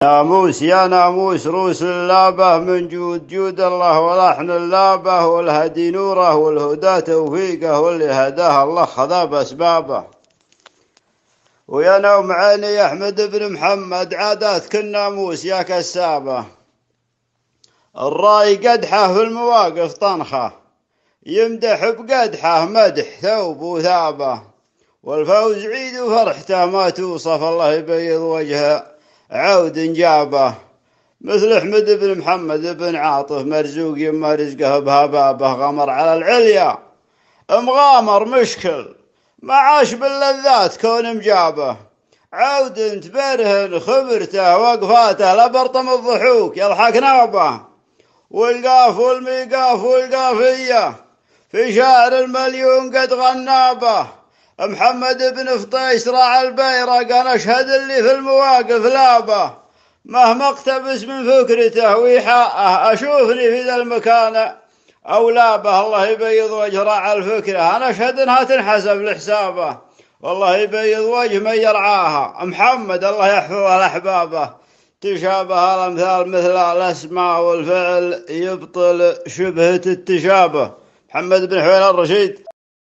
ناموس يا ناموس روس اللابه من جود جود الله ولحن اللابه والهدي نوره والهدى توفيقه واللي هداه الله خذا بأسبابه. ويا نوم عيني يا أحمد بن محمد عاداتك الناموس يا كسابه. الراي قدحه في المواقف طنخه يمدح بقدحه مدح ثوب وثابه. والفوز عيد وفرحته ما توصف الله يبيض وجهه عود جابه. مثل أحمد بن محمد بن عاطف مرزوق يما رزقه بهبابه غمر على العليا مغامر مشكل ما عاش باللذات كون مجابه. عود تبرهن خبرته وقفاته لبرطم الضحوك يضحك نابه. والقاف والميقاف والقافية في شعر المليون قد غنابه. محمد بن فطيس راعى البيرق أنا أشهد اللي في المواقف لابه. مهما اقتبس من فكرته وإيحاءه أشوفني في ذا المكان أو لابه. الله يبيض وجه راعى الفكرة أنا أشهد أنها تنحسب لحسابه. والله يبيض وجه من يرعاها محمد الله يحفظه لأحبابه. تشابه الأمثال مثل الأسماء والفعل يبطل شبهة التشابه. محمد بن حويل الرشيد.